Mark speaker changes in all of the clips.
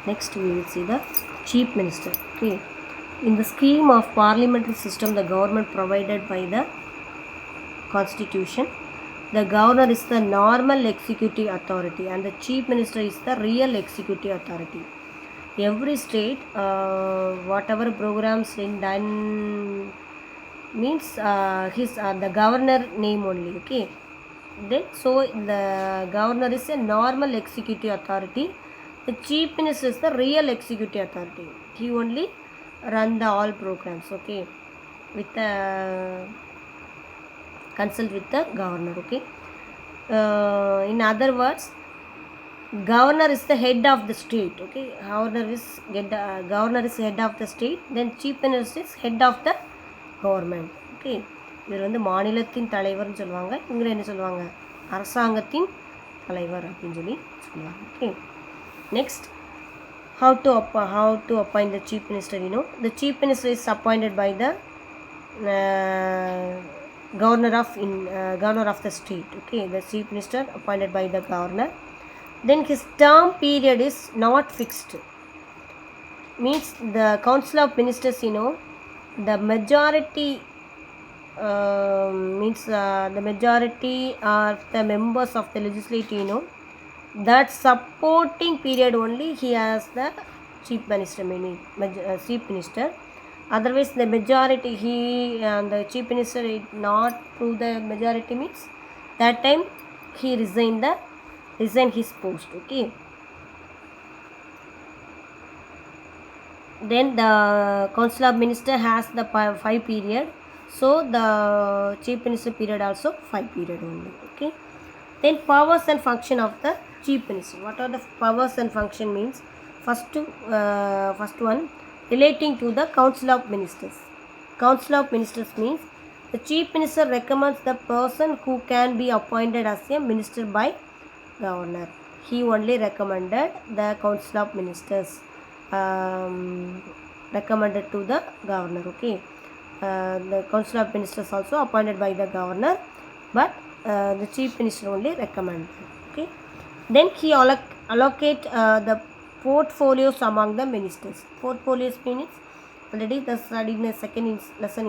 Speaker 1: Next we will see the chief minister. Okay. In the scheme of parliamentary system, the government provided by the constitution, the governor is the normal executive authority and the chief minister is the real executive authority. Every state, whatever programs in done means his the governor name only. Okay. Then so the governor is a normal executive authority. The chief minister is the real executive authority. He only run the all programs. Okay, with the consult with the governor. Okay. In other words, governor is the head of the state. Okay, governor is head of the state. Then chief minister is head of the government. Okay, இவர் வந்து மாநிலத்தின் தலைவர்னு சொல்லுவாங்க. இங்கே என்ன சொல்லுவாங்க, அரசாங்கத்தின் தலைவர் அப்படின்னு சொல்லி சொல்லுவாங்க. Okay, next how to appoint the chief minister. The chief minister is appointed by the governor of the state. Okay, the chief minister appointed by the governor. Then his term period is not fixed, means the council of ministers, the majority means the majority of the members of the legislature, that supporting period only he has the chief minister, meaning chief minister. Otherwise the majority the chief minister is not through the majority, means that time he resign his post. Okay, then the council of minister has the 5 period, so the chief minister period also 5 period only. Okay, then powers and function of the chief minister. What are the powers and function means? First one, relating to the council of ministers. Council of ministers means the chief minister recommends the person who can be appointed as a minister by governor. He only recommended the council of ministers, recommended to the governor. Okay, the council of ministers also appointed by the governor, but the chief minister only recommended. Okay, then he allocate the portfolios among the ministers. Portfolios means already the studied in the second lesson.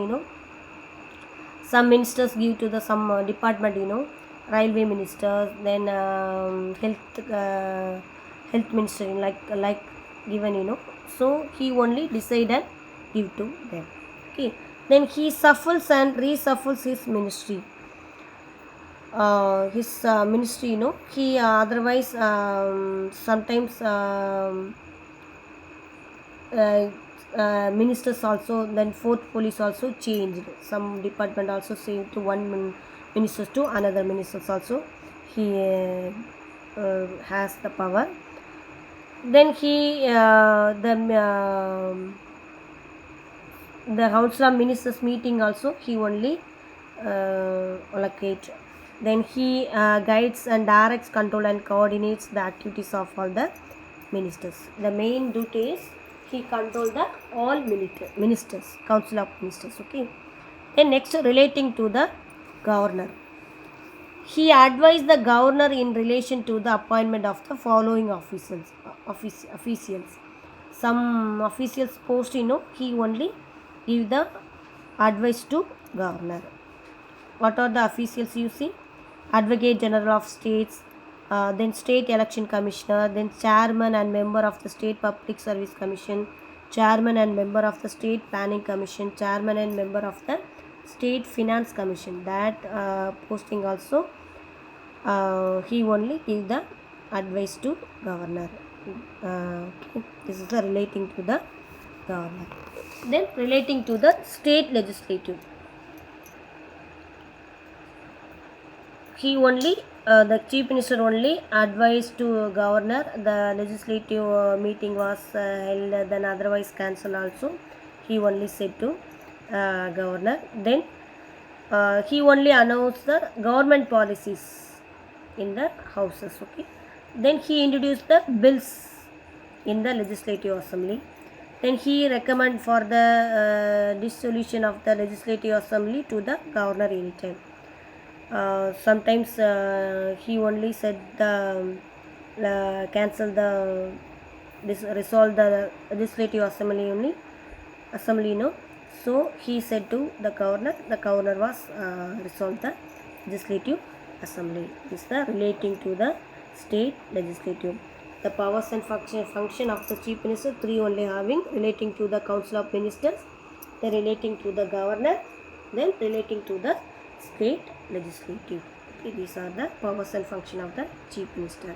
Speaker 1: Some ministers give to the some department, railway ministers, then health minister, like given, so he only decide and give to them. Okay, then he shuffles and reshuffles his ministry. His ministry, he otherwise sometimes ministers also, then portfolios also changed. Some department also same to one ministers to another ministers also he has the power. Then he the council of ministers meeting also he only allocate. Then he guides and directs, control and coordinates the activities of all the ministers. The main duty is he control the all ministers, council of ministers. Okay, then next, relating to the governor. He advised the governor in relation to the appointment of the following officials. Some officials post, he only give the advice to governor. What are the officials you see? Advocate General of States, then State Election Commissioner, then Chairman and Member of the State Public Service Commission, Chairman and Member of the State Planning Commission, Chairman and Member of the State Finance Commission. That posting also he only give the advice to governor. Okay. This is the relating to the governor. Then relating to the state legislative, he only the chief minister only advised to governor. The legislative meeting was held, then otherwise cancelled also, he only said to governor. Then he only announced the government policies in the houses. Okay, then he introduced the bills in the legislative assembly. Then he recommend for the dissolution of the legislative assembly to the governor anytime. Sometimes he only said the cancel the resolve the legislative assembly only, assembly no. So he said to the governor was resolved the legislative assembly. This is the relating to the state legislative. The powers and function of the chief minister, three only having: relating to the council of ministers, then relating to the governor, then relating to the state legislative. Okay, these are the powers and function of the chief minister.